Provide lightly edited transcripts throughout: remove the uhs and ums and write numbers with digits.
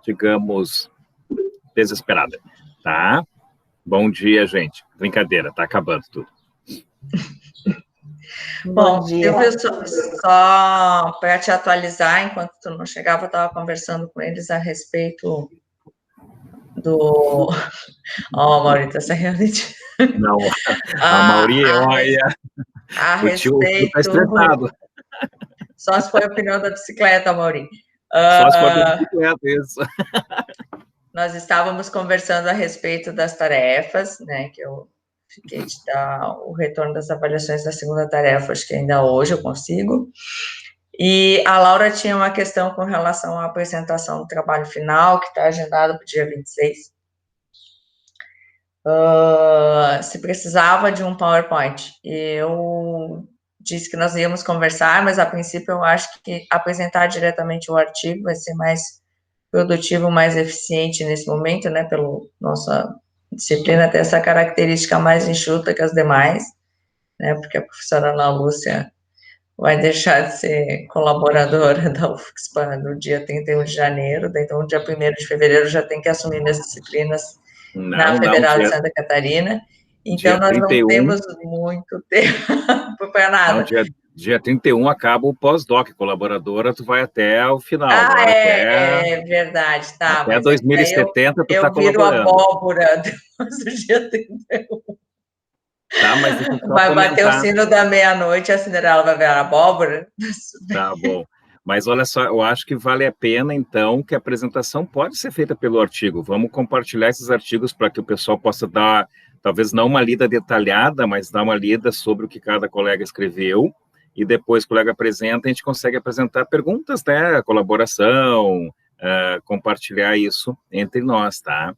digamos, desesperada, tá? Bom dia, gente. Brincadeira, tá acabando tudo. Bom, Silvio, só para te atualizar, enquanto tu não chegava, eu estava conversando com eles a respeito do... Ó, Maurício, essa realidade. Não, a Mauri, olha, a respeito... O tio tá estressado. Só se foi o pneu da bicicleta, Mauri. Só se for da bicicleta, isso. Nós estávamos conversando a respeito das tarefas, né, que eu fiquei de dar o retorno das avaliações da segunda tarefa, acho que ainda hoje eu consigo. E a Laura tinha uma questão com relação à apresentação do trabalho final, que está agendado para o dia 26. Se precisava de um PowerPoint. Eu disse que nós íamos conversar, mas a princípio eu acho que apresentar diretamente o artigo vai ser mais produtivo, mais eficiente nesse momento, né, pelo nossa disciplina ter essa característica mais enxuta que as demais, né, porque a professora Ana Lúcia vai deixar de ser colaboradora da UFSPA no dia 31 de janeiro, então no dia 1º de fevereiro já tem que assumir as disciplinas na Federal de Santa Catarina, então nós 31, não temos muito tempo para nada. Não, dia 31 acaba o pós-doc, colaboradora, tu vai até o final. É verdade, tá. Até 2070 tu tá colaborando. Eu viro abóbora depois do dia 31. Tá, mas deixa eu só vai comentar. bater o sino da meia-noite e a Cinderela vai virar abóbora? Tá bom. Mas olha só, eu acho que vale a pena, então, que a apresentação pode ser feita pelo artigo. Vamos compartilhar esses artigos para que o pessoal possa dar, talvez não uma lida detalhada, mas dar uma lida sobre o que cada colega escreveu, e depois o colega apresenta, a gente consegue apresentar perguntas, né, colaboração, compartilhar isso entre nós, tá?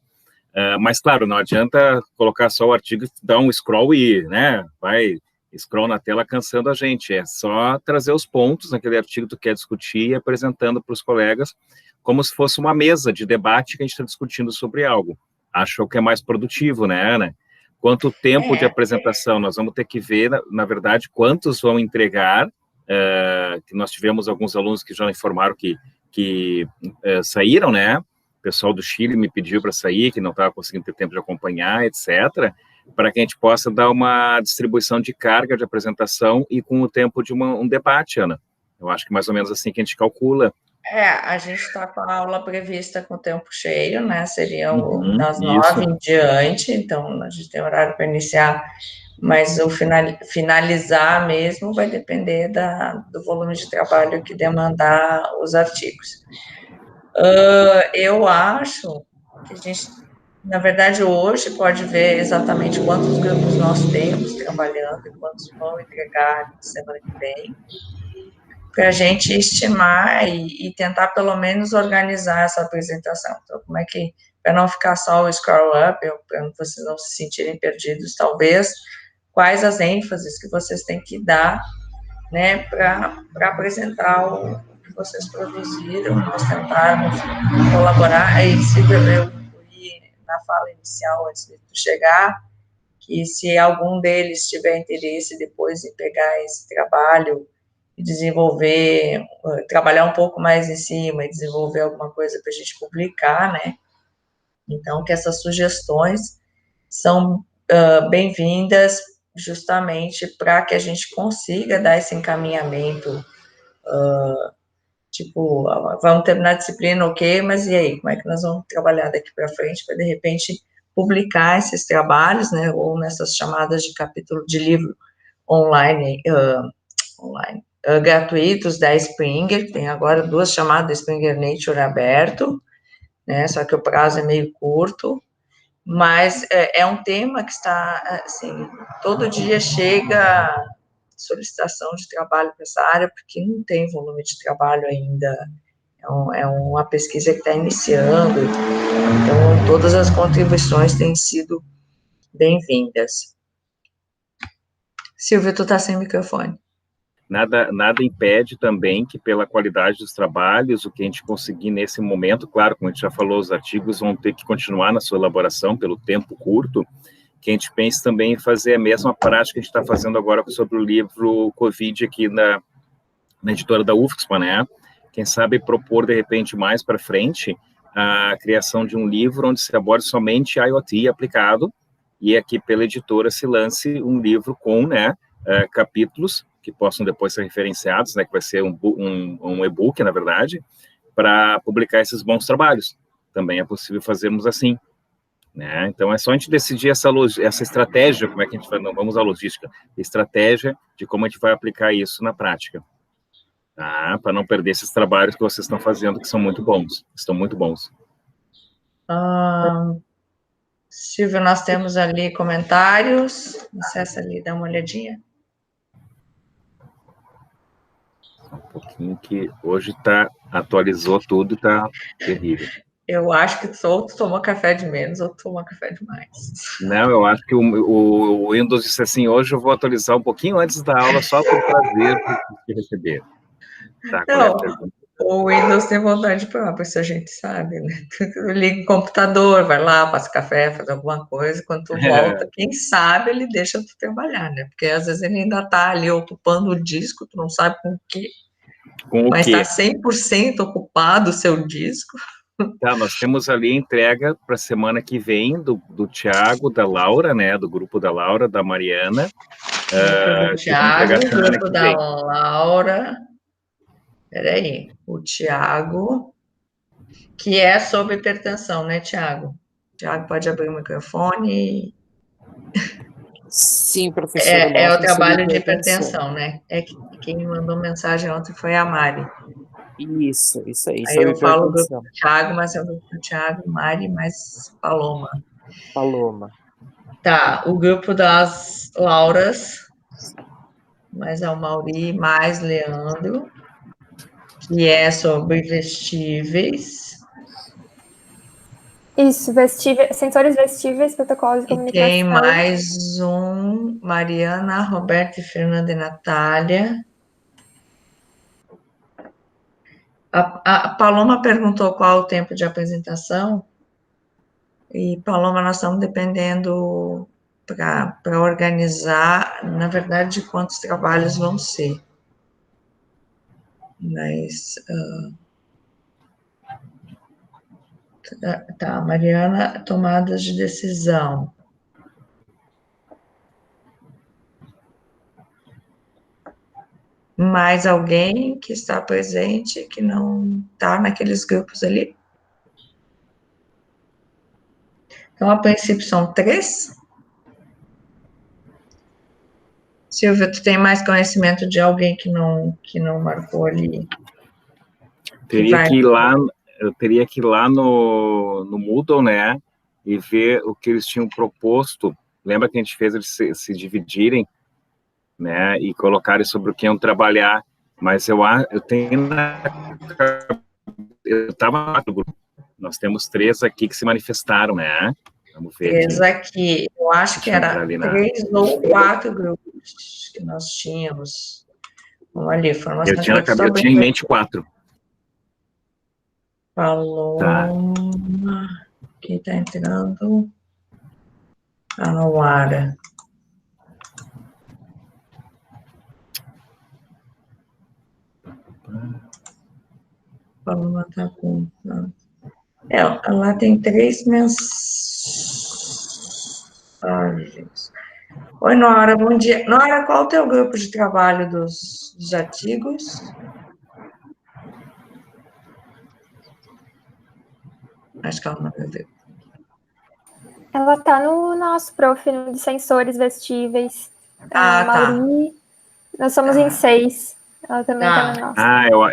Mas, claro, não adianta colocar só o artigo, dar um scroll e, né, vai... scroll na tela cansando a gente, é só trazer os pontos naquele artigo que tu quer discutir e apresentando para os colegas como se fosse uma mesa de debate que a gente está discutindo sobre algo. Acho que é mais produtivo, né, Ana? Quanto tempo de apresentação? Nós vamos ter que ver, na verdade, quantos vão entregar, que nós tivemos alguns alunos que já informaram que saíram, né? O pessoal do Chile me pediu para sair, que não estava conseguindo ter tempo de acompanhar, etc., para que a gente possa dar uma distribuição de carga de apresentação e com o tempo de um debate, Ana. Eu acho que mais ou menos assim que a gente calcula. A gente está com a aula prevista com o tempo cheio, né? Seria das 9 isso. em diante, então a gente tem horário para iniciar, mas o finalizar mesmo vai depender do volume de trabalho que demandar os artigos. Eu acho que a gente, na verdade, hoje pode ver exatamente quantos grupos nós temos trabalhando e quantos vão entregar semana que vem, para a gente estimar e tentar, pelo menos, organizar essa apresentação. Então, como é que, para não ficar só o scroll up, para vocês não se sentirem perdidos, talvez, quais as ênfases que vocês têm que dar, né, para apresentar o que vocês produziram, nós tentarmos colaborar. Aí, se eu fui na fala inicial, antes de tu chegar, que se algum deles tiver interesse depois em pegar esse trabalho e desenvolver, trabalhar um pouco mais em cima e desenvolver alguma coisa para a gente publicar, né? Então, que essas sugestões são bem-vindas justamente para que a gente consiga dar esse encaminhamento, tipo, vamos terminar a disciplina, ok, mas e aí, como é que nós vamos trabalhar daqui para frente para, de repente, publicar esses trabalhos, né, ou nessas chamadas de capítulo de livro online, gratuitos da Springer, tem agora 2 chamadas Springer Nature aberto, né, só que o prazo é meio curto, mas é um tema que está, assim, todo dia chega solicitação de trabalho para essa área, porque não tem volume de trabalho ainda, é uma pesquisa que está iniciando, então todas as contribuições têm sido bem-vindas. Silvio, tu está sem microfone. Nada impede também que, pela qualidade dos trabalhos, o que a gente conseguir nesse momento, claro, como a gente já falou, os artigos vão ter que continuar na sua elaboração pelo tempo curto, que a gente pense também em fazer a mesma prática que a gente está fazendo agora sobre o livro Covid aqui na editora da UFSPA, né? Quem sabe propor, de repente, mais para frente, a criação de um livro onde se aborde somente IoT aplicado, e aqui pela editora se lance um livro com, né, capítulos que possam depois ser referenciados, né, que vai ser um e-book, na verdade, para publicar esses bons trabalhos. Também é possível fazermos assim, né? Então, é só a gente decidir essa estratégia, como é que a gente vai, não vamos à logística, estratégia de como a gente vai aplicar isso na prática, tá? Para não perder esses trabalhos que vocês estão fazendo, que são muito bons, estão muito bons. Silvio, nós temos ali comentários, acessa ali, dá uma olhadinha. Um pouquinho que hoje atualizou tudo, tá terrível. Eu acho que ou tu toma café de menos ou tu toma café de mais. Não, eu acho que o Windows disse assim, hoje eu vou atualizar um pouquinho antes da aula, só por prazer de receber. Tá, qual é a pergunta? O Windows tem vontade de provar, isso a gente sabe, né? Tu liga o computador, vai lá, passa café, faz alguma coisa, quando tu volta, quem sabe ele deixa tu trabalhar, né? Porque às vezes ele ainda tá ali ocupando o disco, tu não sabe com o quê. Mas está 100% ocupado o seu disco. Tá, nós temos ali a entrega para a semana que vem do Thiago, da Laura, né? Do grupo da Laura, da Mariana. Do Thiago, grupo da Laura. Peraí, o Thiago, que é sobre hipertensão, né, Thiago? Thiago, pode abrir o microfone. Sim, professora. É o trabalho de hipertensão, né? Quem me mandou mensagem ontem foi a Mari. Isso aí. Aí eu falo do Thiago, mas é o grupo do Thiago, Mari, mais Paloma. Tá, o grupo das Lauras, mais a Mauri, mais Leandro, que é sobre vestíveis. Isso, sensores vestíveis, protocolos de comunicação. Tem mais um, Mariana, Roberta, Fernanda e Natália. A Paloma perguntou qual o tempo de apresentação. E, Paloma, nós estamos dependendo para organizar, na verdade, de quantos trabalhos vão ser. Mas... Tá, Mariana, tomadas de decisão. Mais alguém que está presente, que não está naqueles grupos ali? Então, a princípio, são 3. Silvia, tu tem mais conhecimento de alguém que não marcou ali? Eu teria que ir lá no Moodle, né, e ver o que eles tinham proposto. Lembra que a gente fez eles se dividirem, né, e colocarem sobre o que iam trabalhar, mas eu tenho eu estava no grupo, nós temos 3 aqui que se manifestaram, né, vamos ver 3 aqui, eu acho que era 3 ou 4 grupos que nós tínhamos. Vamos ali, formação. Eu tinha em mente 4. Paloma, quem está entrando? A Noara. Paloma está com... Ela tem 3 mensagens. Oi, Nora, bom dia. Nora, qual o teu grupo de trabalho dos artigos? Acho que ela não vai ver. Ela está no nosso prof, no de sensores vestíveis. Mauri, nós somos em 6. Ela também está no nosso.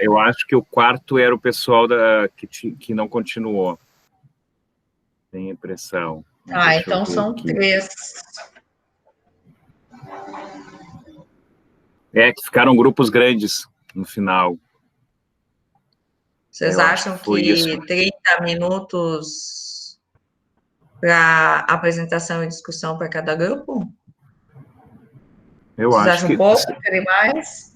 Eu acho que o 4º era o pessoal que não continuou. Tenho impressão. Então são 3. Que ficaram grupos grandes no final. Vocês acham que 30 minutos para apresentação e discussão para cada grupo? Vocês acham um pouco? Querem mais?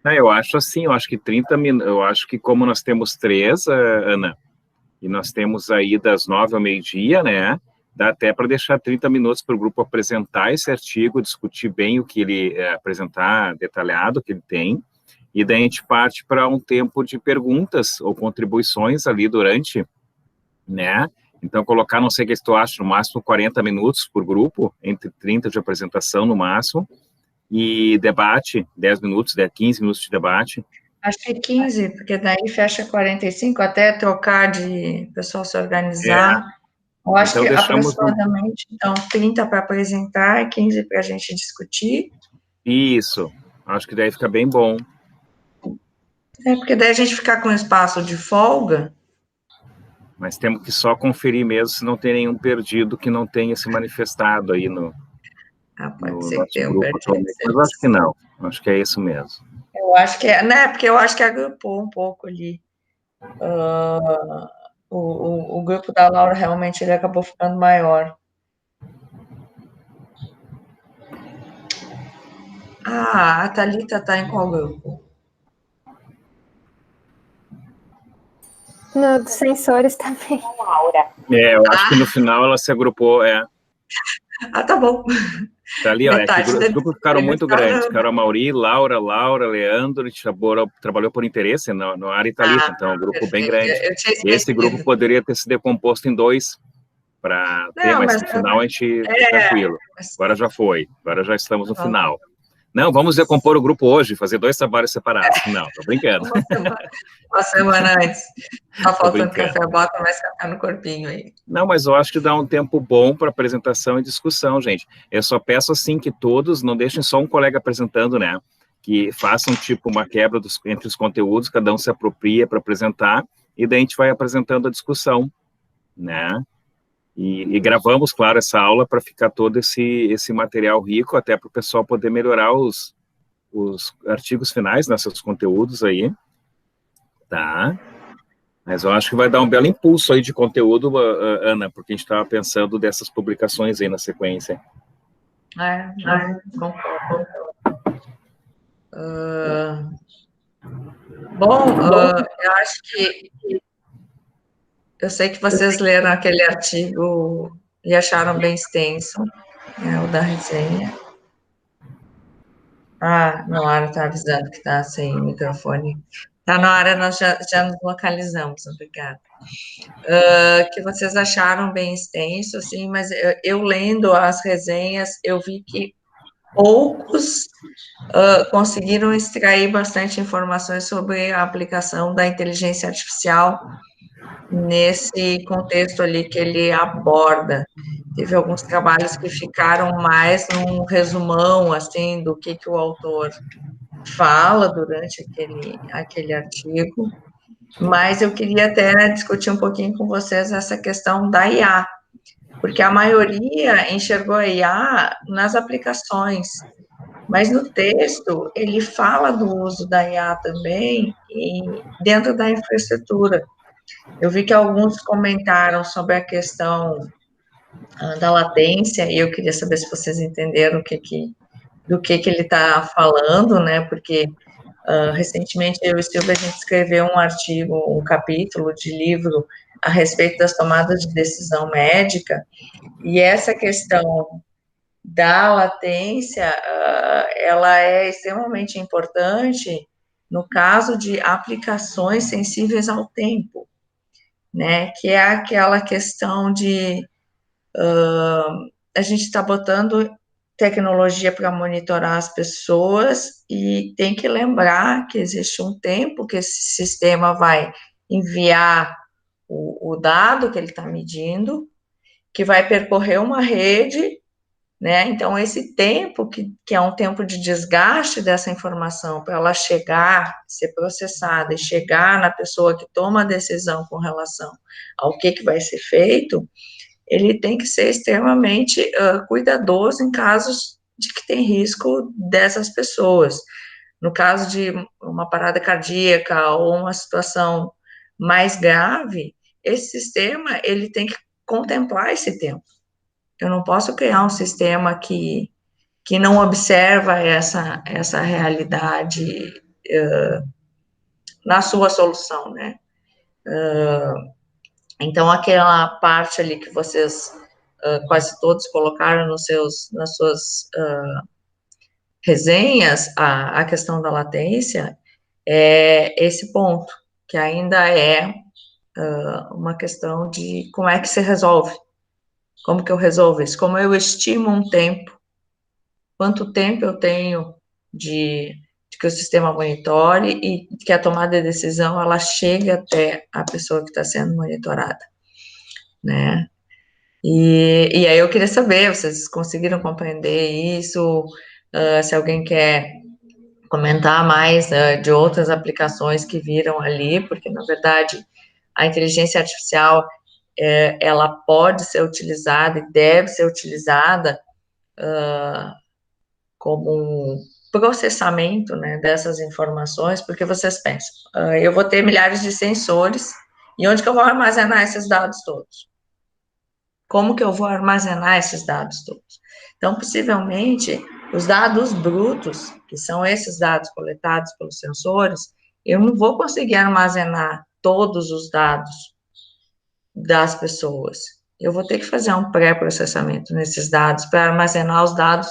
Eu acho assim, eu acho que 30 minutos, eu acho que como nós temos 3, Ana, e nós temos aí das 9 ao meio-dia, né, dá até para deixar 30 minutos para o grupo apresentar esse artigo, discutir bem o que ele apresentar, detalhado o que ele tem, e daí a gente parte para um tempo de perguntas ou contribuições ali durante, né? Então, colocar, não sei o que tu acha, no máximo 40 minutos por grupo, entre 30 de apresentação no máximo, e debate, 10 minutos, 15 minutos de debate. Acho que 15, porque daí fecha 45, até trocar de pessoal se organizar. Eu acho então, que aproximadamente, então, 30 para apresentar e 15 para a gente discutir. Isso, acho que daí fica bem bom. Porque daí a gente ficar com espaço de folga. Mas temos que só conferir mesmo se não tem nenhum perdido que não tenha se manifestado aí no pode ser que tenha um perdido. Mas eu acho que não, acho que é isso mesmo. Eu acho que é, né, porque eu acho que agrupou um pouco ali. O grupo da Laura realmente ele acabou ficando maior. A Thalita está em qual grupo? No dos sensores também. Laura. Eu acho que no final ela se agrupou, tá bom. Tá ali, ó, os grupos ficaram muito grandes, ficaram a Mauri, Laura, Leandro, trabalhou por interesse no área Thalita, então um grupo bem grande. Esse grupo poderia ter se decomposto em 2 para ter, mas no final a gente tranquilo. Agora já foi, agora já estamos no final. Não, vamos decompor o grupo hoje, fazer 2 trabalhos separados. Não, tô brincando. Uma semana antes. Tá faltando café, bota mais café no corpinho aí. Não, mas eu acho que dá um tempo bom para apresentação e discussão, gente. Eu só peço, assim, que todos não deixem só um colega apresentando, né? Que façam, tipo, uma quebra entre os conteúdos, cada um se apropria para apresentar, e daí a gente vai apresentando a discussão, né? E gravamos, claro, essa aula para ficar todo esse material rico, até para o pessoal poder melhorar os artigos finais nesses conteúdos aí, tá? Mas eu acho que vai dar um belo impulso aí de conteúdo, Ana, porque a gente estava pensando dessas publicações aí na sequência. Concordo. Eu acho que eu sei que vocês leram aquele artigo e acharam bem extenso, o da resenha. Noara está avisando que está sem microfone. Tá na hora, nós já nos localizamos, obrigada. Que vocês acharam bem extenso, assim, mas eu lendo as resenhas, eu vi que poucos conseguiram extrair bastante informações sobre a aplicação da inteligência artificial nesse contexto ali que ele aborda. Teve alguns trabalhos que ficaram mais num resumão, assim, do que o autor fala durante aquele artigo, mas eu queria até discutir um pouquinho com vocês essa questão da IA, porque a maioria enxergou a IA nas aplicações, mas no texto ele fala do uso da IA também dentro da infraestrutura. Eu vi que alguns comentaram sobre a questão da latência, e eu queria saber se vocês entenderam do que ele está falando, né, porque recentemente eu e Silvia, a gente escreveu um artigo, um capítulo de livro a respeito das tomadas de decisão médica, e essa questão da latência, ela é extremamente importante no caso de aplicações sensíveis ao tempo, né, que é aquela questão de a gente está botando tecnologia para monitorar as pessoas e tem que lembrar que existe um tempo que esse sistema vai enviar o dado que ele está medindo, que vai percorrer uma rede, né? Então, esse tempo, que é um tempo de desgaste dessa informação para ela chegar, ser processada e chegar na pessoa que toma a decisão com relação ao que vai ser feito, ele tem que ser extremamente cuidadoso em casos de que tem risco dessas pessoas. No caso de uma parada cardíaca ou uma situação mais grave, esse sistema, ele tem que contemplar esse tempo. Eu não posso criar um sistema que não observa essa realidade na sua solução, né? Então, aquela parte ali que vocês quase todos colocaram nas suas resenhas, a questão da latência, é esse ponto, que ainda é uma questão de como é que se resolve. Como que eu resolvo isso? Como eu estimo um tempo? Quanto tempo eu tenho de que o sistema monitore e que a tomada de decisão, ela chegue até a pessoa que está sendo monitorada, né? E aí eu queria saber, vocês conseguiram compreender isso? Se alguém quer comentar mais de outras aplicações que viram ali, porque, na verdade, a inteligência artificial, ela pode ser utilizada e deve ser utilizada como um processamento, né, dessas informações, porque vocês pensam, eu vou ter milhares de sensores, e onde que eu vou armazenar esses dados todos? Como que eu vou armazenar esses dados todos? Então, possivelmente, os dados brutos, que são esses dados coletados pelos sensores, eu não vou conseguir armazenar todos os dados das pessoas. Eu vou ter que fazer um pré-processamento nesses dados para armazenar os dados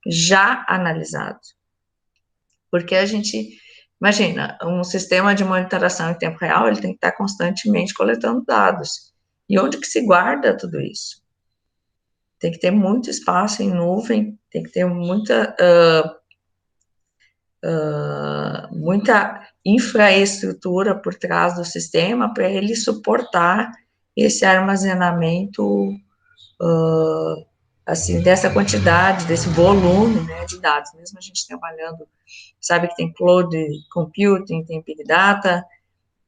já analisados. Porque a gente, imagina, um sistema de monitoração em tempo real, ele tem que estar constantemente coletando dados. E onde que se guarda tudo isso? Tem que ter muito espaço em nuvem, tem que ter muita infraestrutura por trás do sistema para ele suportar esse armazenamento, assim, dessa quantidade, desse volume, né, de dados. Mesmo a gente trabalhando, sabe que tem cloud computing, tem big data,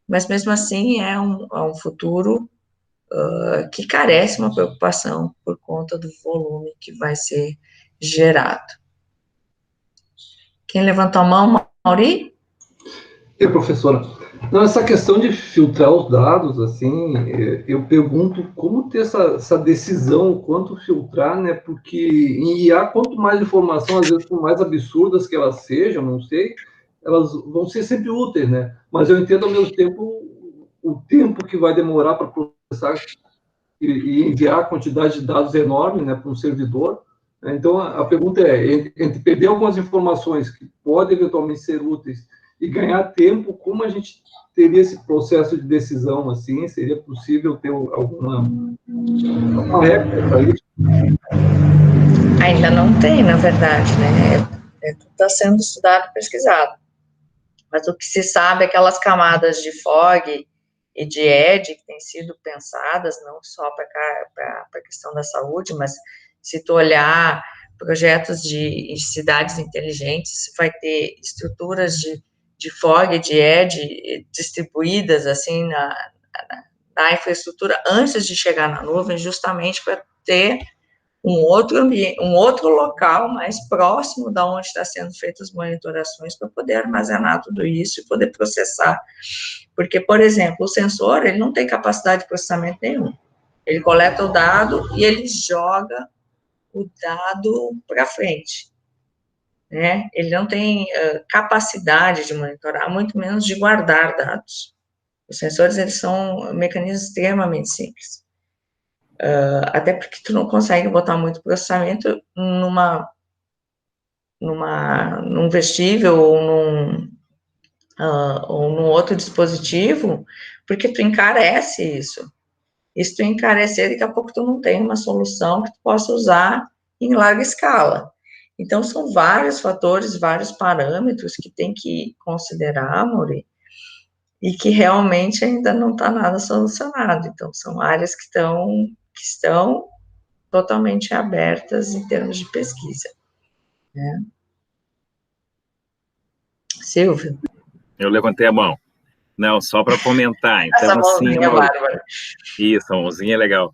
mas mesmo assim é um futuro que carece uma preocupação por conta do volume que vai ser gerado. Quem levantou a mão, Mauri? Professora, não, essa questão de filtrar os dados, assim, eu pergunto como ter essa decisão, quanto filtrar, né, porque em IA, quanto mais informação, às vezes, por mais absurdas que elas sejam, não sei, elas vão ser sempre úteis, né, mas eu entendo, ao mesmo tempo, o tempo que vai demorar para processar e enviar a quantidade de dados enorme, né, para um servidor. Então, a pergunta é, entre perder algumas informações que podem eventualmente ser úteis e ganhar tempo, como a gente teria esse processo de decisão, assim? Seria possível ter alguma regra para isso? Ainda não tem, na verdade, né? Tudo está sendo estudado e pesquisado. Mas o que se sabe é aquelas camadas de fog e de edge que têm sido pensadas, não só para a questão da saúde, mas se tu olhar projetos de cidades inteligentes, vai ter estruturas de fog e de edge distribuídas, assim, na infraestrutura antes de chegar na nuvem, justamente para ter um outro ambiente, um outro local mais próximo da onde está sendo feitas as monitorações para poder armazenar tudo isso e poder processar. Porque, por exemplo, o sensor, ele não tem capacidade de processamento nenhum. Ele coleta o dado e ele joga o dado para frente, né? Ele não tem capacidade de monitorar, muito menos de guardar dados. Os sensores, eles são mecanismos extremamente simples. Até porque tu não consegue botar muito processamento num vestível ou num outro dispositivo, porque tu encarece isso. E se tu encarecer, daqui a pouco tu não tem uma solução que tu possa usar em larga escala. Então, são vários fatores, vários parâmetros que tem que considerar, Mauri, e que realmente ainda não está nada solucionado. Então, são áreas que estão totalmente abertas em termos de pesquisa, né? Silvio? Eu levantei a mão. Não, só para comentar. Então, essa mãozinha, assim, Bárbara. Isso, a mãozinha é legal.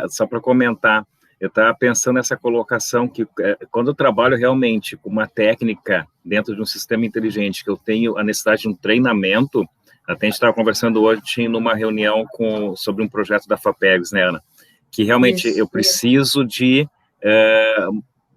Só para comentar, eu estava pensando nessa colocação que quando eu trabalho realmente com uma técnica dentro de um sistema inteligente, que eu tenho a necessidade de um treinamento, até a gente estava conversando hoje numa reunião sobre um projeto da FAPEGS, né, Ana? Que realmente eu preciso de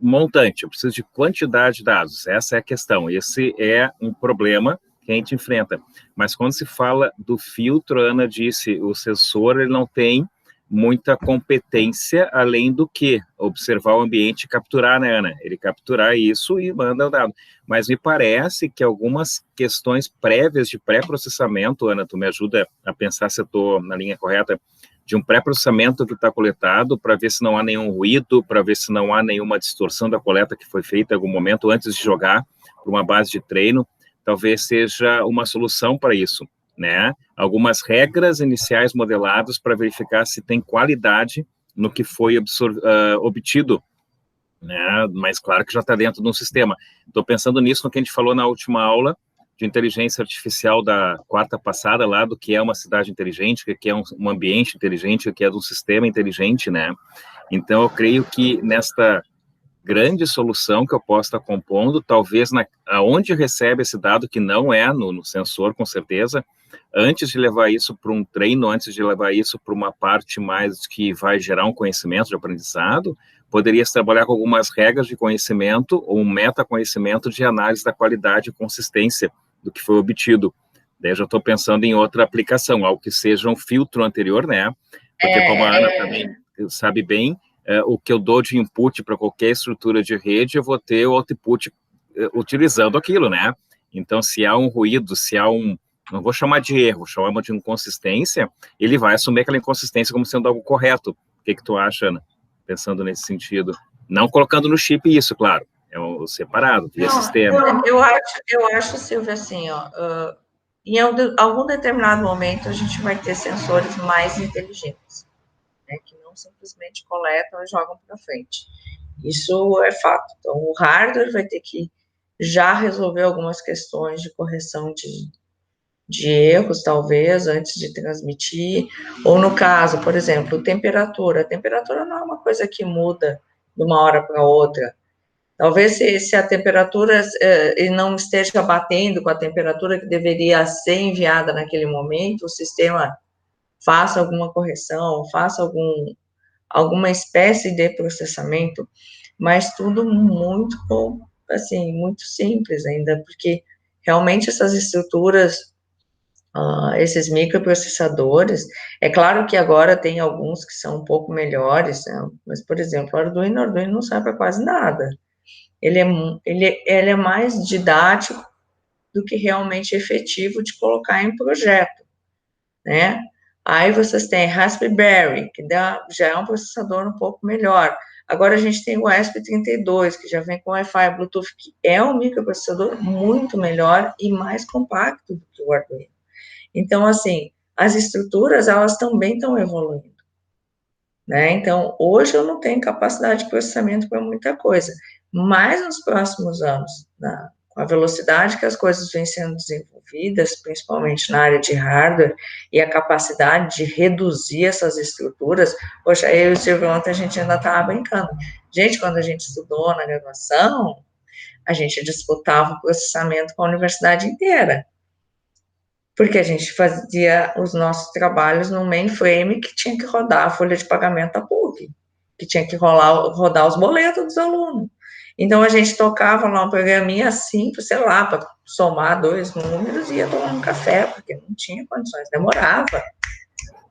montante, eu preciso de quantidade de dados, essa é a questão, esse é um problema que a gente enfrenta, mas quando se fala do filtro, a Ana disse, o sensor ele não tem muita competência, além do que observar o ambiente e capturar, né, Ana? Ele capturar isso e manda o dado. Mas me parece que algumas questões prévias de pré-processamento, Ana, tu me ajuda a pensar se eu estou na linha correta, de um pré-processamento que está coletado para ver se não há nenhum ruído, para ver se não há nenhuma distorção da coleta que foi feita em algum momento antes de jogar para uma base de treino, talvez seja uma solução para isso, né? Algumas regras iniciais modeladas para verificar se tem qualidade no que foi obtido, né? Mas claro que já está dentro de um sistema. Estou pensando nisso no que a gente falou na última aula de inteligência artificial da quarta passada lá, do que é uma cidade inteligente, o que é um ambiente inteligente, o que é um sistema inteligente, né? Então eu creio que nesta grande solução que eu posso estar compondo, talvez aonde recebe esse dado, que não é no sensor, com certeza, antes de levar isso para um treino, antes de levar isso para uma parte mais que vai gerar um conhecimento de aprendizado, poderia se trabalhar com algumas regras de conhecimento ou um metaconhecimento de análise da qualidade e consistência do que foi obtido. Daí eu já estou pensando em outra aplicação, algo que seja um filtro anterior, né? Porque como a Ana também sabe bem, o que eu dou de input para qualquer estrutura de rede, eu vou ter o output utilizando aquilo, né? Então, se há um ruído, se há não vou chamar de erro, chama de inconsistência, ele vai assumir aquela inconsistência como sendo algo correto. O que tu acha, Ana? Pensando nesse sentido. Não colocando no chip isso, claro. É o separado, via sistema. Eu acho, Silvia, assim, ó, em algum determinado momento a gente vai ter sensores mais inteligentes, né, que não simplesmente coletam e jogam para frente. Isso é fato. Então, o hardware vai ter que já resolver algumas questões de correção de erros, talvez, antes de transmitir, ou no caso, por exemplo, temperatura. A temperatura não é uma coisa que muda de uma hora para outra. Talvez se a temperatura não esteja batendo com a temperatura que deveria ser enviada naquele momento, o sistema faça alguma correção, faça alguma espécie de processamento, mas tudo muito, assim, muito simples ainda, porque realmente essas estruturas, esses microprocessadores, é claro que agora tem alguns que são um pouco melhores, né? Mas, por exemplo, o Arduino não serve para quase nada. Ele é mais didático do que realmente efetivo de colocar em projeto, né? Aí vocês têm Raspberry, que já é um processador um pouco melhor. Agora a gente tem o ESP32, que já vem com Wi-Fi, Bluetooth, que é um microprocessador muito melhor e mais compacto do que o Arduino. Então, assim, as estruturas, elas também estão evoluindo, né? Então, hoje eu não tenho capacidade de processamento para muita coisa, mas nos próximos anos, com a velocidade que as coisas vêm sendo desenvolvidas, principalmente na área de hardware, e a capacidade de reduzir essas estruturas, poxa, eu e o Silvio ontem a gente ainda estava brincando. Gente, quando a gente estudou na graduação, a gente disputava o processamento com a universidade inteira, porque a gente fazia os nossos trabalhos no mainframe que tinha que rodar a folha de pagamento da PUC, que tinha que rodar os boletos dos alunos. Então, a gente tocava lá um programinha simples, sei lá, para somar 2 números e ia tomar um café, porque não tinha condições, demorava.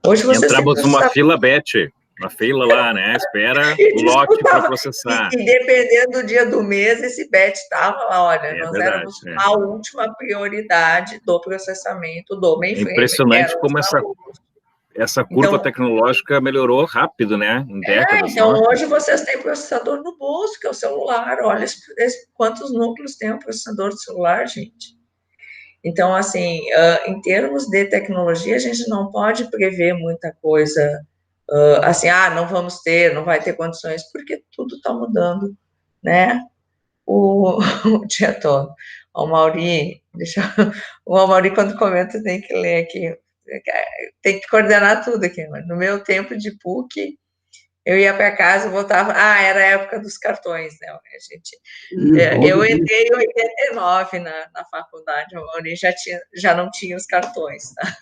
Hoje você entramos numa fila, Beth, uma fila lá, né? Espera o lote para processar. E dependendo do dia do mês, esse BET estava lá, olha, nós éramos a última prioridade do processamento do mainframe. É impressionante como essa curva tecnológica melhorou rápido, né? Em décadas. Então, hoje vocês têm processador no bolso, que é o celular. Olha quantos núcleos tem um processador de celular, gente. Então, assim, em termos de tecnologia, a gente não pode prever muita coisa, assim, não vamos ter, não vai ter condições, porque tudo está mudando, né? O dia todo. O Mauri, quando comenta, tem que ler aqui. Tem que coordenar tudo aqui. No meu tempo de PUC, eu ia para casa e voltava. Era a época dos cartões, né? Eu entrei em 89 na faculdade, o Mauri já não tinha os cartões. Tá?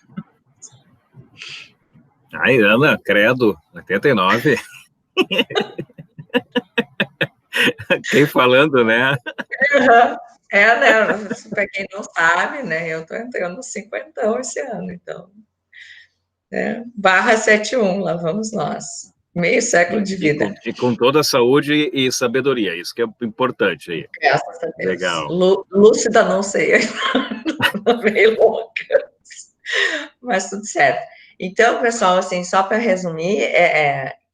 Ai, Ana, credo, 89. Quem falando, né? Né? Para quem não sabe, né? Eu estou entrando no 50 esse ano, então. /71, lá vamos nós. Meio século de vida. E com toda a saúde e sabedoria, isso que é importante aí. Graças a Deus. Legal. Lúcida não sei, meio louca, mas tudo certo. Então, pessoal, assim, só para resumir,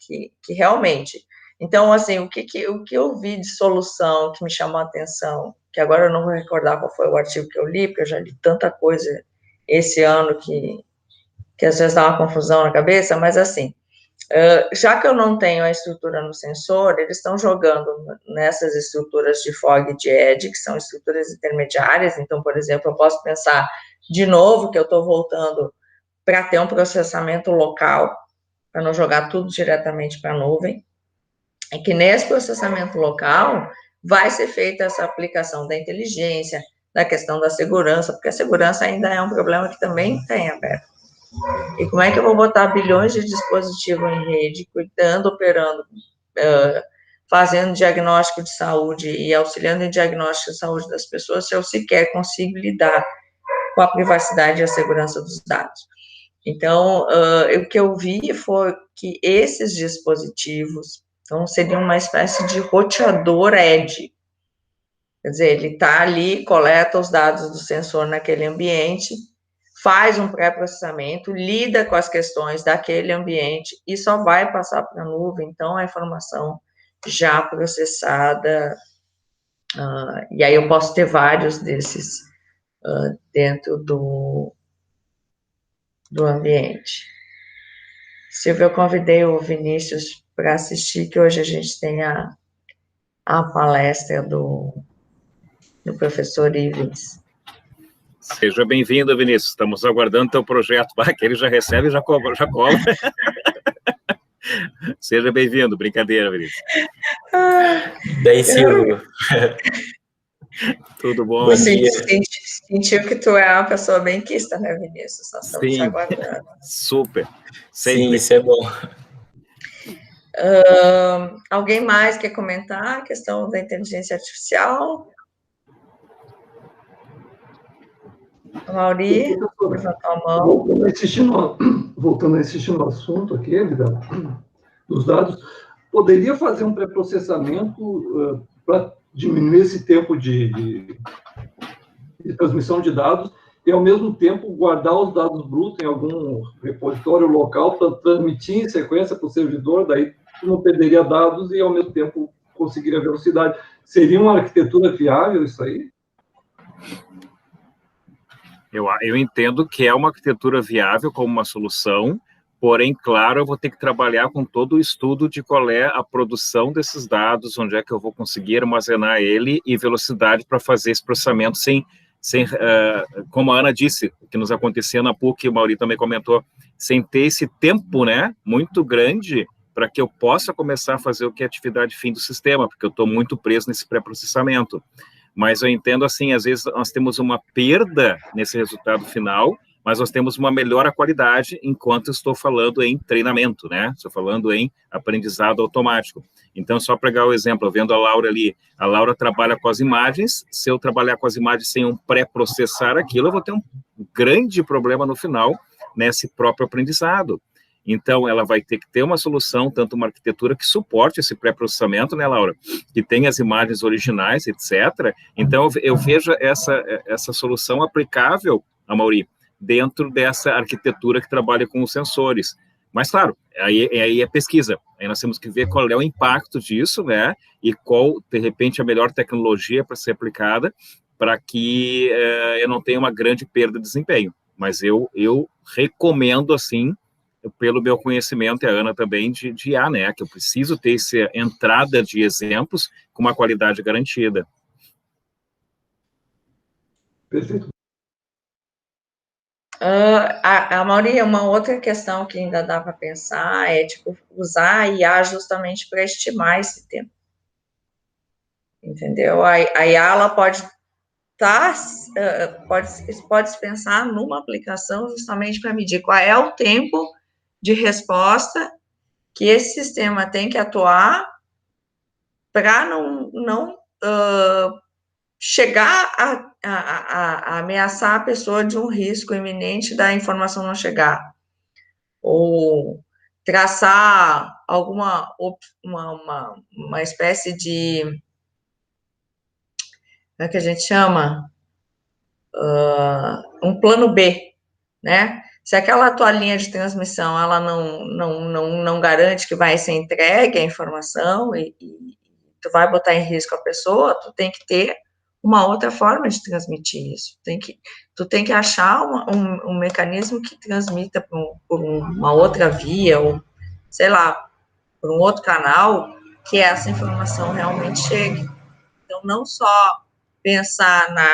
que realmente, então, assim, o que eu vi de solução que me chamou a atenção, que agora eu não vou recordar qual foi o artigo que eu li, porque eu já li tanta coisa esse ano que às vezes dá uma confusão na cabeça, mas assim, já que eu não tenho a estrutura no sensor, eles estão jogando nessas estruturas de fog e de edge, que são estruturas intermediárias. Então, por exemplo, eu posso pensar de novo que eu estou voltando para ter um processamento local, para não jogar tudo diretamente para a nuvem, é que nesse processamento local vai ser feita essa aplicação da inteligência, da questão da segurança, porque a segurança ainda é um problema que também tem aberto. E como é que eu vou botar bilhões de dispositivos em rede, cuidando, operando, fazendo diagnóstico de saúde e auxiliando em diagnóstico de saúde das pessoas, se eu sequer consigo lidar com a privacidade e a segurança dos dados? Então, o que eu vi foi que esses dispositivos, então, seriam uma espécie de roteador edge. Quer dizer, ele está ali, coleta os dados do sensor naquele ambiente, faz um pré-processamento, lida com as questões daquele ambiente e só vai passar para a nuvem, então, a informação já processada, e aí eu posso ter vários desses dentro do ambiente. Silvia, eu convidei o Vinícius para assistir, que hoje a gente tem a palestra do professor Ivens. Seja bem-vindo, Vinícius. Estamos aguardando teu projeto. Que ele já recebe e já cola. Seja bem-vindo. Brincadeira, Vinícius. Daí, Silvio. Tudo bom? Você sentiu que tu é uma pessoa bem quista, né, Vinícius? Nós estamos Sim, aguardando. super. Sempre. Sim, isso é bom. Alguém mais quer comentar a questão da inteligência artificial? Mauri, levantou a mão. Voltando a insistir no assunto aqui, dos dados, poderia fazer um pré-processamento para diminuir esse tempo de transmissão de dados e, ao mesmo tempo, guardar os dados brutos em algum repositório local para transmitir em sequência para o servidor, daí tu não perderia dados e, ao mesmo tempo, conseguiria velocidade. Seria uma arquitetura viável isso aí? Eu entendo que é uma arquitetura viável como uma solução, porém, claro, eu vou ter que trabalhar com todo o estudo de qual é a produção desses dados, onde é que eu vou conseguir armazenar ele e velocidade para fazer esse processamento sem como a Ana disse, que nos acontecia na PUC, o Mauri também comentou, sem ter esse tempo, né, muito grande para que eu possa começar a fazer o que é a atividade fim do sistema, porque eu estou muito preso nesse pré-processamento. Mas eu entendo assim, às vezes nós temos uma perda nesse resultado final, mas nós temos uma melhor qualidade enquanto estou falando em treinamento, né? Estou falando em aprendizado automático. Então, só para pegar o exemplo, vendo a Laura ali, a Laura trabalha com as imagens, se eu trabalhar com as imagens sem um pré-processar aquilo, eu vou ter um grande problema no final nesse próprio aprendizado. Então, ela vai ter que ter uma solução, tanto uma arquitetura que suporte esse pré-processamento, né, Laura? Que tenha as imagens originais, etc. Então, eu vejo essa solução aplicável, Amaury, dentro dessa arquitetura que trabalha com os sensores. Mas, claro, aí é pesquisa. Aí nós temos que ver qual é o impacto disso, né? E qual, de repente, a melhor tecnologia para ser aplicada para que eu não tenha uma grande perda de desempenho. Mas eu recomendo, assim, pelo meu conhecimento, e a Ana também, de IA, né? Que eu preciso ter essa entrada de exemplos com uma qualidade garantida. Perfeito. A Mauri, uma outra questão que ainda dá para pensar é, tipo, usar a IA justamente para estimar esse tempo. Entendeu? A IA, ela pode pode pensar numa aplicação justamente para medir qual é o tempo de resposta que esse sistema tem que atuar para não chegar a ameaçar a pessoa de um risco iminente da informação não chegar. ou traçar uma espécie de, como é que a gente chama? Um plano B, né? Se aquela tua linha de transmissão, ela não garante que vai ser entregue a informação e tu vai botar em risco a pessoa, tu tem que ter uma outra forma de transmitir isso. Tu tem que achar um mecanismo que transmita por uma outra via, ou, sei lá, por um outro canal, que essa informação realmente chegue. Então, não só pensar na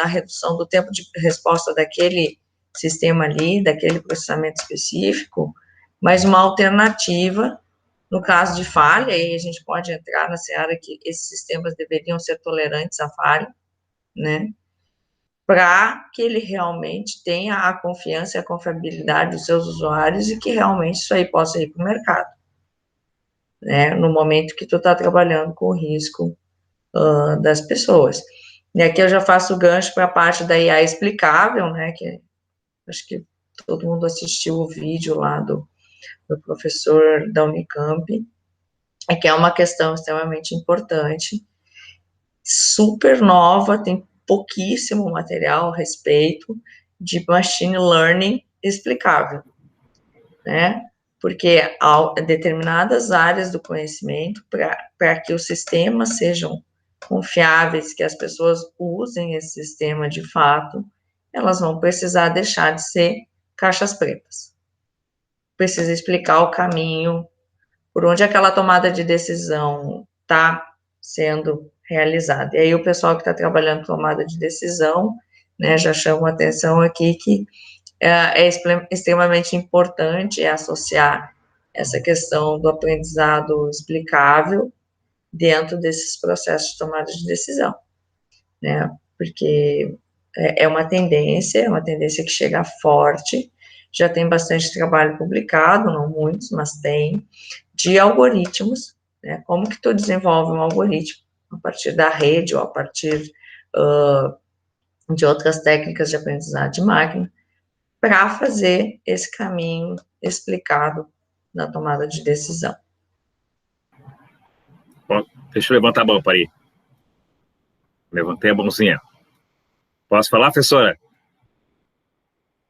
redução do tempo de resposta daquele sistema ali, daquele processamento específico, mas uma alternativa, no caso de falha, aí a gente pode entrar na seara que esses sistemas deveriam ser tolerantes à falha, né, para que ele realmente tenha a confiança e a confiabilidade dos seus usuários e que realmente isso aí possa ir para o mercado, né, no momento que tu está trabalhando com o risco das pessoas. E aqui eu já faço o gancho para a parte da IA explicável, né, que acho que todo mundo assistiu o vídeo lá do professor da Unicamp, que é uma questão extremamente importante, super nova, tem pouquíssimo material a respeito de machine learning explicável, né, porque há determinadas áreas do conhecimento, para que os sistemas sejam confiáveis, que as pessoas usem esse sistema de fato, elas vão precisar deixar de ser caixas pretas. Precisa explicar o caminho, por onde aquela tomada de decisão está sendo realizada. E aí o pessoal que está trabalhando tomada de decisão, né, já chama a atenção aqui que é extremamente importante associar essa questão do aprendizado explicável dentro desses processos de tomada de decisão, né, porque é uma tendência que chega forte, já tem bastante trabalho publicado, não muitos, mas tem, de algoritmos, né, como que tu desenvolve um algoritmo a partir da rede ou a partir de outras técnicas de aprendizado de máquina, para fazer esse caminho explicado na tomada de decisão. Bom, deixa eu levantar a mão, Pari. Levantei a mãozinha. Posso falar, professora?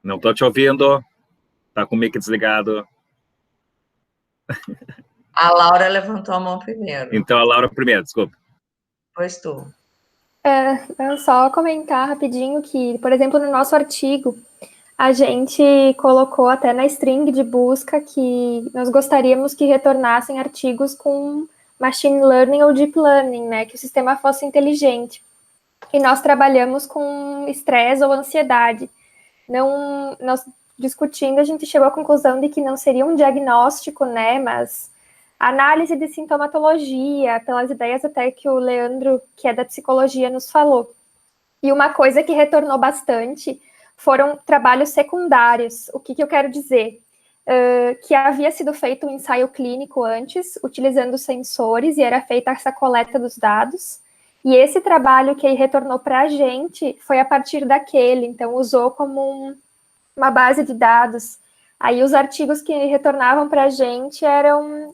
Não estou te ouvindo. Está com o mic desligado. A Laura levantou a mão primeiro. Então, a Laura primeiro, desculpa. Pois tu. Eu só comentar rapidinho que, por exemplo, no nosso artigo, a gente colocou até na string de busca que nós gostaríamos que retornassem artigos com machine learning ou deep learning, né, que o sistema fosse inteligente. E nós trabalhamos com estresse ou ansiedade. Nós discutindo, a gente chegou à conclusão de que não seria um diagnóstico, né, mas análise de sintomatologia, pelas ideias até que o Leandro, que é da psicologia, nos falou. E uma coisa que retornou bastante foram trabalhos secundários. O que eu quero dizer? Que havia sido feito um ensaio clínico antes, utilizando sensores, e era feita essa coleta dos dados. E esse trabalho que retornou para a gente foi a partir daquele, então usou como uma base de dados. Aí os artigos que retornavam para a gente eram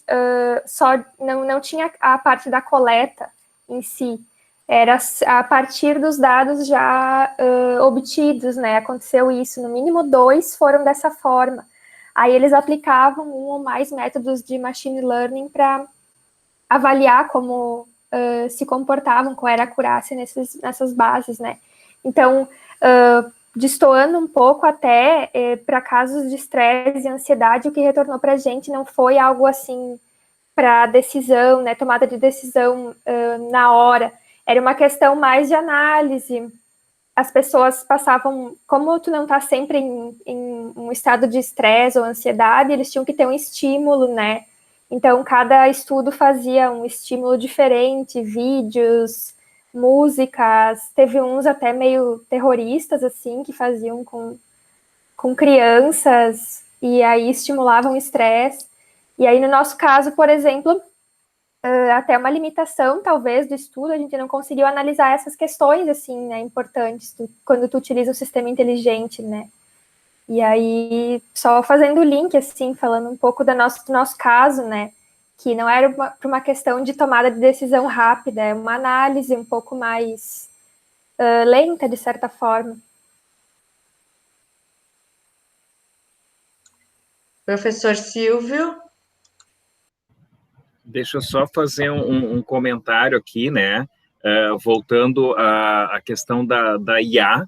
não tinha a parte da coleta em si, era a partir dos dados já obtidos, né? Aconteceu isso, no mínimo 2 foram dessa forma. Aí eles aplicavam um ou mais métodos de machine learning para avaliar como se comportavam, qual era a acurácia nessas bases, né? Então, destoando um pouco até para casos de estresse e ansiedade, o que retornou para a gente não foi algo assim para decisão, né, tomada de decisão na hora, era uma questão mais de análise. As pessoas passavam, como tu não está sempre em um estado de estresse ou ansiedade, eles tinham que ter um estímulo, né? Então, cada estudo fazia um estímulo diferente, vídeos, músicas, teve uns até meio terroristas, assim, que faziam com crianças, e aí estimulavam o estresse. E aí, no nosso caso, por exemplo, até uma limitação, talvez, do estudo, a gente não conseguiu analisar essas questões, assim, né, importantes, quando tu utiliza o sistema inteligente, né. E aí, só fazendo o link, assim, falando um pouco do nosso caso, né, que não era uma questão de tomada de decisão rápida, é uma análise um pouco mais lenta, de certa forma. Professor Silvio? Deixa eu só fazer um comentário aqui, né? Voltando à questão da IA,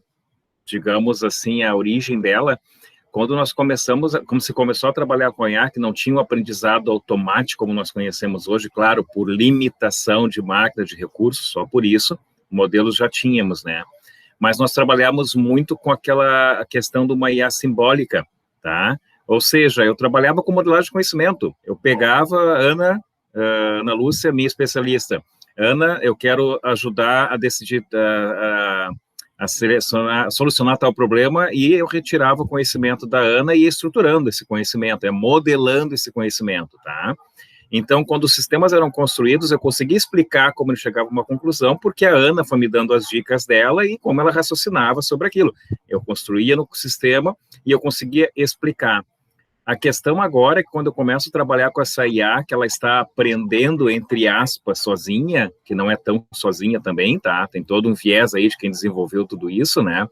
digamos assim, a origem dela. Quando nós começamos, como se começou a trabalhar com a IA, que não tinha o aprendizado automático como nós conhecemos hoje, claro, por limitação de máquina, de recursos, só por isso, modelos já tínhamos, né? Mas nós trabalhamos muito com a questão de uma IA simbólica, tá? Ou seja, eu trabalhava com modelagem de conhecimento. Eu pegava Ana Lúcia, minha especialista. Ana, eu quero ajudar a decidir, a solucionar tal problema, e eu retirava o conhecimento da Ana e ia estruturando esse conhecimento, modelando esse conhecimento, tá? Então, quando os sistemas eram construídos, eu conseguia explicar como ele chegava a uma conclusão, porque a Ana foi me dando as dicas dela e como ela raciocinava sobre aquilo. Eu construía no sistema e eu conseguia explicar. A questão agora é que quando eu começo a trabalhar com essa IA, que ela está aprendendo, entre aspas, sozinha, que não é tão sozinha também, tá? Tem todo um viés aí de quem desenvolveu tudo isso, né?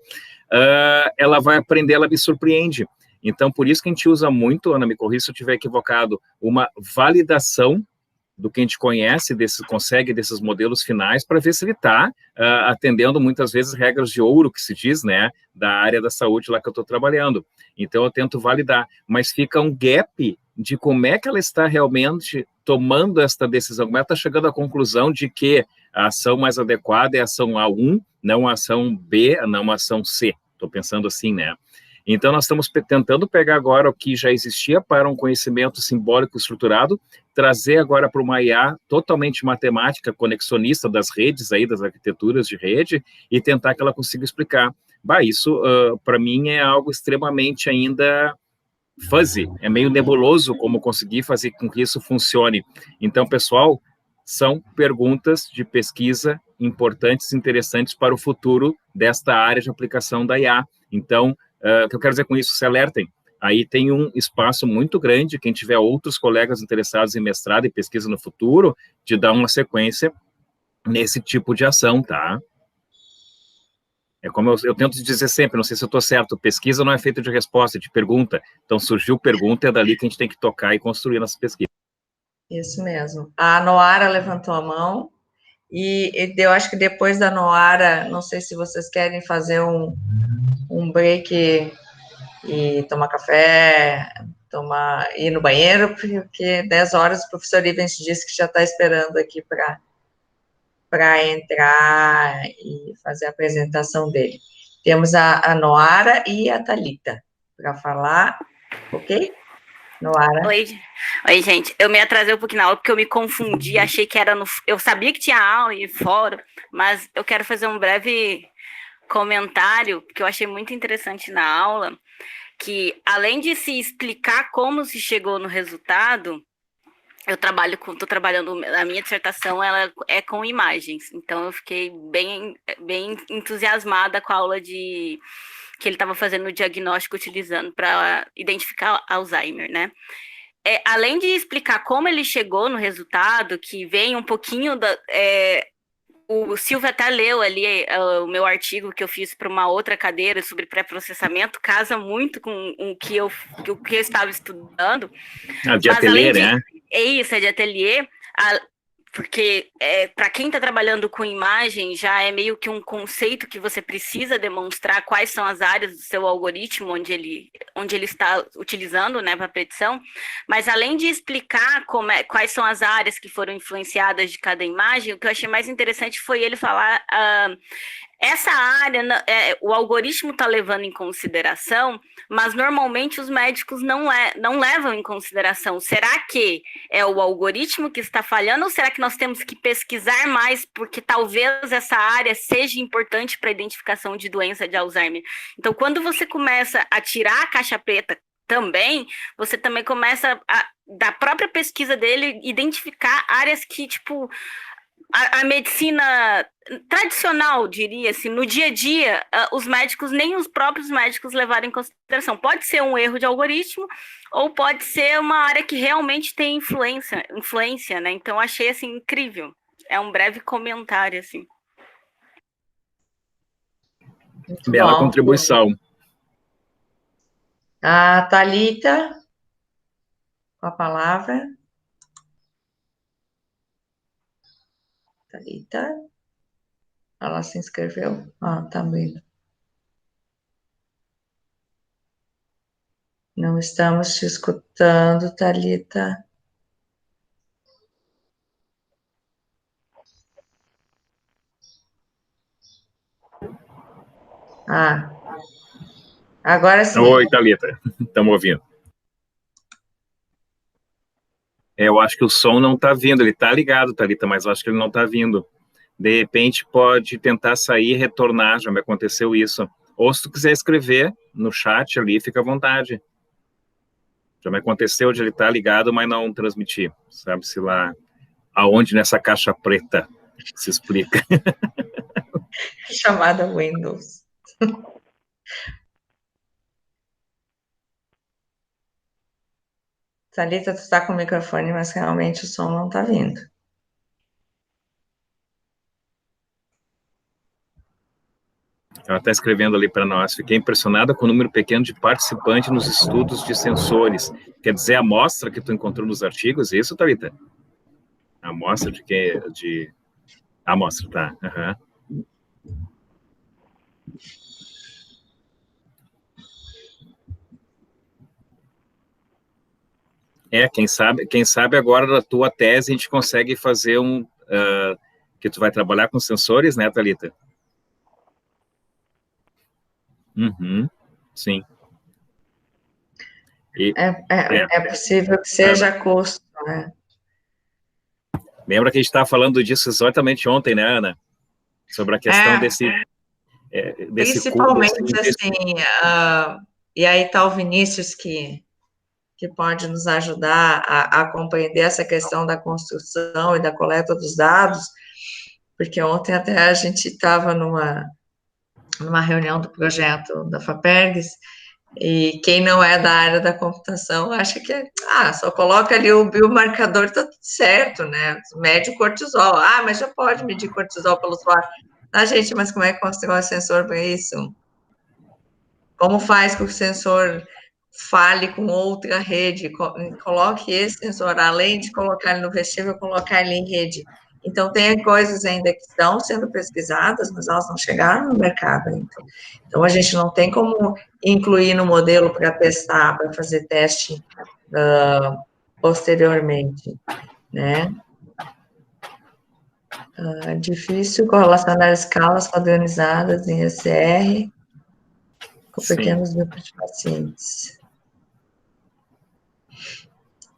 Ela vai aprender, ela me surpreende. Então, por isso que a gente usa muito, Ana, me corrija se eu estiver equivocado, uma validação do que a gente conhece, consegue desses modelos finais, para ver se ele está atendendo muitas vezes regras de ouro, que se diz, né, da área da saúde lá que eu estou trabalhando. Então, eu tento validar, mas fica um gap de como é que ela está realmente tomando esta decisão, como ela está chegando à conclusão de que a ação mais adequada é a ação A1, não a ação B, não a ação C. Estou pensando assim, né? Então, nós estamos tentando pegar agora o que já existia para um conhecimento simbólico estruturado, trazer agora para uma IA totalmente matemática, conexionista das redes aí, das arquiteturas de rede, e tentar que ela consiga explicar. Isso, para mim, é algo extremamente ainda fuzzy, é meio nebuloso como conseguir fazer com que isso funcione. Então, pessoal, são perguntas de pesquisa importantes, interessantes para o futuro desta área de aplicação da IA. Então, o que eu quero dizer com isso? Se alertem. Aí tem um espaço muito grande, quem tiver outros colegas interessados em mestrado e pesquisa no futuro, de dar uma sequência nesse tipo de ação, tá? É como eu tento dizer sempre, não sei se eu estou certo, pesquisa não é feita de resposta, é de pergunta. Então, surgiu pergunta, é dali que a gente tem que tocar e construir nossas pesquisas. Isso mesmo. A Noara levantou a mão, e eu acho que depois da Noara, não sei se vocês querem fazer um break e tomar café, ir no banheiro, porque 10 horas o professor Ivens disse que já está esperando aqui para entrar e fazer a apresentação dele. Temos a Noara e a Thalita para falar, ok? Noara. Oi, gente. Eu me atrasei um pouquinho na aula porque eu me confundi, achei que era eu sabia que tinha aula e fora, mas eu quero fazer um breve comentário que eu achei muito interessante na aula, que além de se explicar como se chegou no resultado, estou trabalhando, a minha dissertação ela é com imagens, então eu fiquei bem entusiasmada com a aula que ele estava fazendo o diagnóstico utilizando para identificar Alzheimer, né? Além de explicar como ele chegou no resultado, que vem um pouquinho o Silvio até leu ali o meu artigo que eu fiz para uma outra cadeira sobre pré-processamento, casa muito com o que eu estava estudando. De ateliê, né? É isso, é de ateliê, porque para quem está trabalhando com imagem, já é meio que um conceito que você precisa demonstrar quais são as áreas do seu algoritmo onde ele está utilizando, né, para predição, mas além de explicar quais são as áreas que foram influenciadas de cada imagem, o que eu achei mais interessante foi ele falar essa área, o algoritmo está levando em consideração, mas normalmente os médicos não levam em consideração. Será que é o algoritmo que está falhando ou será que nós temos que pesquisar mais porque talvez essa área seja importante para a identificação de doença de Alzheimer? Então, quando você começa a tirar a caixa preta também, você também começa da própria pesquisa dele, identificar áreas que, a medicina tradicional, diria assim, no dia a dia, os médicos, nem os próprios médicos levaram em consideração. Pode ser um erro de algoritmo, ou pode ser uma área que realmente tem influência, né? Então, achei, assim, incrível. É um breve comentário, assim. Muito Bela bom. contribuição. A Thalita, com a palavra. Thalita, ela se inscreveu? Tá vendo. Não estamos te escutando, Thalita. Agora sim. Oi, Thalita, estamos ouvindo. Eu acho que o som não está vindo, ele está ligado, Thalita, mas eu acho que ele não está vindo. De repente pode tentar sair e retornar, já me aconteceu isso. Ou se tu quiser escrever no chat ali, fica à vontade. Já me aconteceu de ele estar ligado, mas não transmitir. Sabe-se lá aonde nessa caixa preta se explica. Chamada Windows. Thalita, tu está com o microfone, mas realmente o som não está vindo. Ela está escrevendo ali para nós. Fiquei impressionada com o número pequeno de participantes nos estudos de sensores. Quer dizer, a amostra que tu encontrou nos artigos, é isso, Thalita? A amostra de quê? A amostra, tá. Uhum. Quem sabe agora da tua tese a gente consegue fazer que tu vai trabalhar com sensores, né, Thalita? Uhum, sim. É possível que seja custo, né? Lembra que a gente estava falando disso exatamente ontem, né, Ana? Sobre a questão desse principalmente custo, assim, e aí está o Vinícius que pode nos ajudar a compreender essa questão da construção e da coleta dos dados, porque ontem até a gente estava numa reunião do projeto da FAPERGS, e quem não é da área da computação acha que só coloca ali o biomarcador, tá tudo certo, né? Mede o cortisol. Mas já pode medir cortisol pelo usuário. Gente, mas como é que constrói o sensor para isso? Como faz que o sensor fale com outra rede? Coloque esse sensor, além de colocar ele no vestível, colocar ele em rede. Então, tem coisas ainda que estão sendo pesquisadas, mas elas não chegaram no mercado ainda. Então, a gente não tem como incluir no modelo para testar, para fazer teste posteriormente, né? Difícil correlacionar escalas padronizadas em ECR com pequenos grupos de pacientes.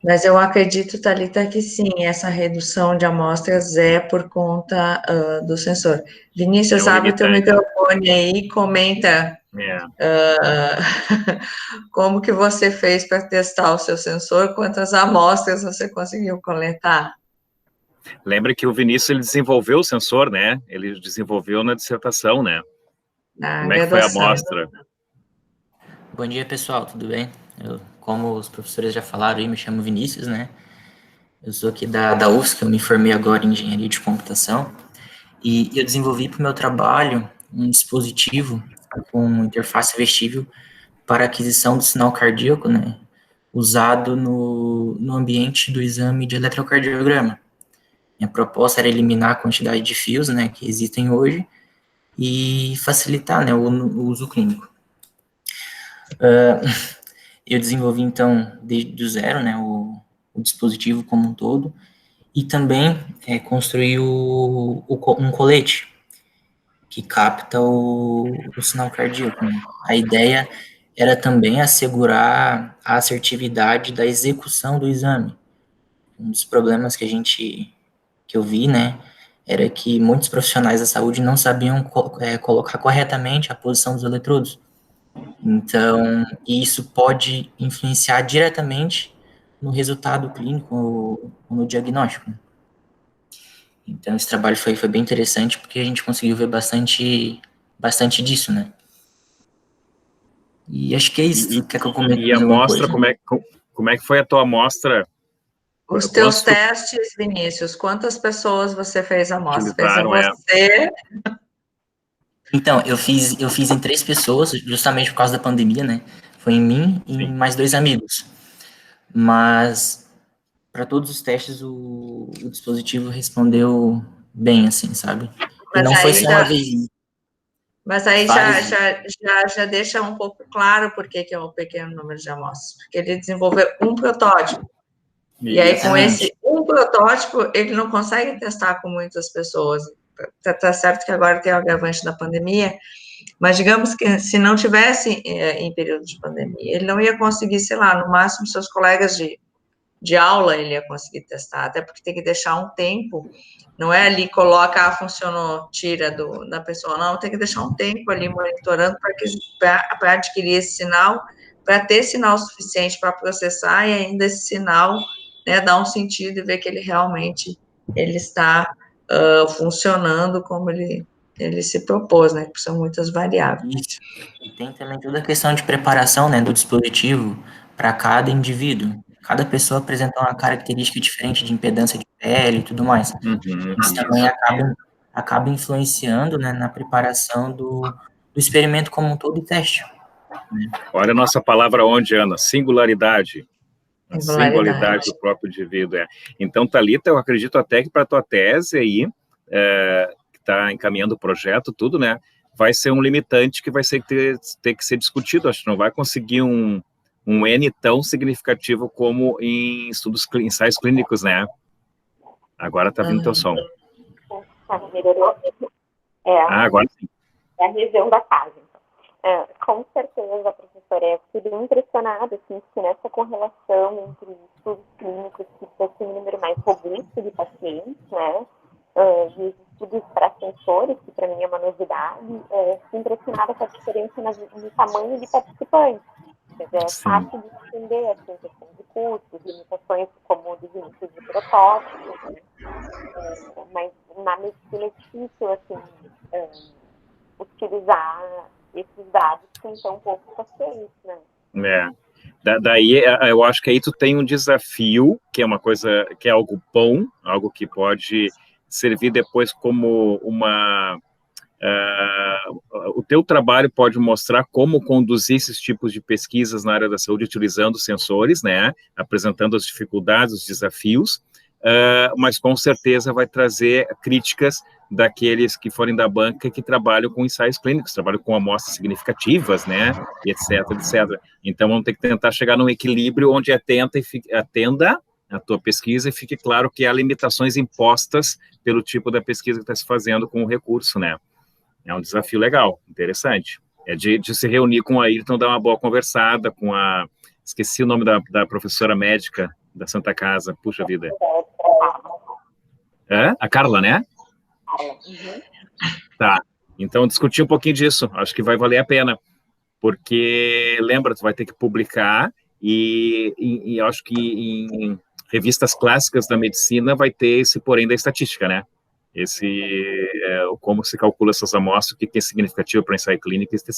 Mas eu acredito, Thalita, que sim, essa redução de amostras é por conta do sensor. Vinícius, abre o teu microfone aí, comenta como que você fez para testar o seu sensor, quantas amostras você conseguiu coletar. Lembra que o Vinícius ele desenvolveu o sensor, né? Ele desenvolveu na dissertação, né? Como é que foi a amostra? Bom dia, pessoal, tudo bem? Como os professores já falaram aí, me chamo Vinícius, né? Eu sou aqui da UFSC, eu me formei agora em Engenharia de Computação, e eu desenvolvi para o meu trabalho um dispositivo com interface vestível para aquisição do sinal cardíaco, né? Usado no ambiente do exame de eletrocardiograma. Minha proposta era eliminar a quantidade de fios, né, que existem hoje e facilitar, né, o uso clínico. Eu desenvolvi, então, desde o zero, né, o dispositivo como um todo, e também construí um colete que capta o sinal cardíaco. Né? A ideia era também assegurar a assertividade da execução do exame. Um dos problemas que eu vi, né, era que muitos profissionais da saúde não sabiam colocar corretamente a posição dos eletrodos. Então, isso pode influenciar diretamente no resultado clínico ou no diagnóstico. Então, esse trabalho foi bem interessante, porque a gente conseguiu ver bastante disso, né? E acho que é isso. Quer que eu comente E a amostra, como é que foi a tua amostra? Os teus testes, Vinícius, quantas pessoas você fez a amostra? Fez em você? Então, eu fiz em 3 pessoas, justamente por causa da pandemia, né? Foi em mim e em mais 2 amigos. Mas, para todos os testes, o dispositivo respondeu bem, assim, sabe? E não foi só uma vez. Mas aí já deixa um pouco claro por que é um pequeno número de amostras. Porque ele desenvolveu um protótipo. E aí, com esse um protótipo, ele não consegue testar com muitas pessoas. Tá certo que agora tem o agravante da pandemia, mas digamos que se não tivesse em período de pandemia, ele não ia conseguir, sei lá, no máximo seus colegas de aula ele ia conseguir testar, até porque tem que deixar um tempo, não é ali coloca, funcionou, tira da pessoa, não, tem que deixar um tempo ali monitorando para adquirir esse sinal, para ter sinal suficiente para processar e ainda esse sinal, né, dar um sentido e ver que ele realmente está funcionando como ele se propôs, né, que são muitas variáveis. Isso. E tem também toda a questão de preparação, né, do dispositivo para cada indivíduo. Cada pessoa apresenta uma característica diferente de impedância de pele e tudo mais. Isso também acaba influenciando, né, na preparação do experimento como um todo e teste. Né? Olha a nossa palavra onde, Ana? Singularidade. A singularidade do próprio indivíduo. Então, Thalita, eu acredito até que para a tua tese aí, que está encaminhando o projeto, tudo, né? Vai ser um limitante que vai ter que ser discutido. Acho que não vai conseguir um N tão significativo como em ensaios clínicos, né? Agora está vindo teu som. Melhorou? Agora sim. É a região da casa. Com certeza, professora, eu fiquei bem impressionada assim, que nessa correlação entre estudos clínicos que possuem um número mais robusto de pacientes, né, e os estudos para sensores, que para mim é uma novidade, fiquei impressionada com a diferença no tamanho de participantes. Quer dizer, é fácil de entender assim, questão de custos, limitações como o início de protótipos, né? Mas na medicina é difícil assim, utilizar esses dados com tão poucos pacientes, né? Daí, eu acho que aí tu tem um desafio, que é uma coisa, que é algo bom, algo que pode servir depois como o teu trabalho pode mostrar como conduzir esses tipos de pesquisas na área da saúde utilizando sensores, né, apresentando as dificuldades, os desafios, mas com certeza vai trazer críticas daqueles que forem da banca que trabalham com ensaios clínicos, trabalham com amostras significativas, né, e etc. Então, vamos ter que tentar chegar num equilíbrio onde atenda a tua pesquisa e fique claro que há limitações impostas pelo tipo da pesquisa que está se fazendo com o recurso, né. É um desafio legal, interessante. É de se reunir com a Ayrton, dar uma boa conversada com esqueci o nome da professora médica da Santa Casa, puxa vida. A Carla, né? Tá, então discutir um pouquinho disso, acho que vai valer a pena, porque, lembra, tu vai ter que publicar e acho que em revistas clássicas da medicina vai ter esse porém da estatística, né? Como se calcula essas amostras, o que é significativo para ensaio clínico, etc.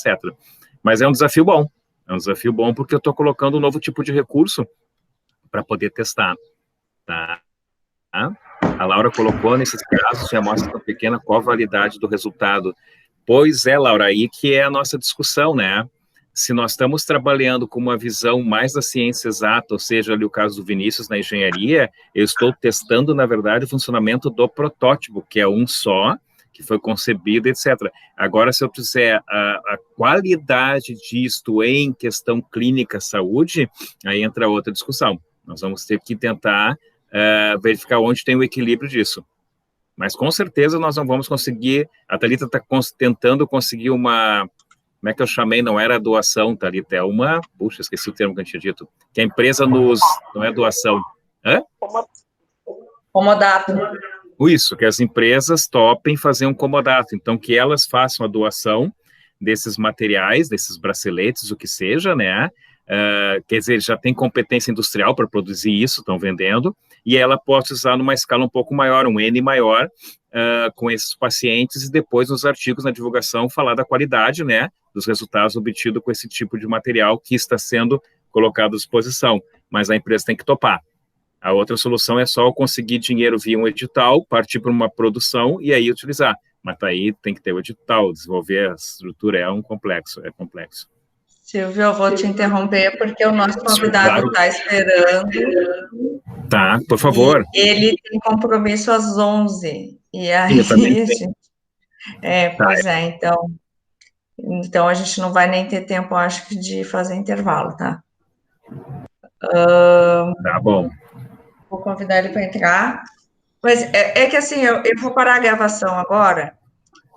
Mas é um desafio bom porque eu estou colocando um novo tipo de recurso para poder testar, tá? A Laura colocou, nesses casos de amostra tão pequena, qual a validade do resultado? Pois é, Laura, aí que é a nossa discussão, né? Se nós estamos trabalhando com uma visão mais da ciência exata, ou seja, ali o caso do Vinícius na engenharia, eu estou testando, na verdade, o funcionamento do protótipo, que é um só, que foi concebido, etc. Agora, se eu fizer a qualidade disto em questão clínica, saúde, aí entra outra discussão. Nós vamos ter que tentar verificar onde tem o equilíbrio disso. Mas, com certeza, nós não vamos conseguir... A Thalita está tentando conseguir uma... Como é que eu chamei? Não era doação, Thalita, é uma... Puxa, esqueci o termo que eu tinha dito. Que a empresa não é doação. Comodato. Isso, que as empresas topem fazer um comodato. Então, que elas façam a doação desses materiais, desses braceletes, o que seja, né? quer dizer, já tem competência industrial para produzir isso, estão vendendo, e ela pode usar numa escala um pouco maior, um N maior, com esses pacientes, e depois nos artigos, na divulgação, falar da qualidade, né, dos resultados obtidos com esse tipo de material que está sendo colocado à disposição, mas a empresa tem que topar. A outra solução é só conseguir dinheiro via um edital, partir para uma produção e aí utilizar. Mas aí tem que ter o edital, desenvolver a estrutura, é complexo. Silvio, eu vou te interromper porque o nosso convidado está esperando. Tá, por favor. Ele tem compromisso às 11. E aí, pois é, então a gente não vai nem ter tempo, acho que, de fazer intervalo, tá? Tá bom. Vou convidar ele para entrar. Mas é que assim, eu vou parar a gravação agora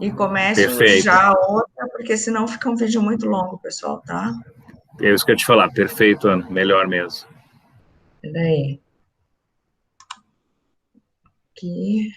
e começo já a outra, porque senão fica um vídeo muito longo, pessoal, tá? É isso que eu ia te falar. Perfeito, Ana. Melhor mesmo. Peraí. Aqui.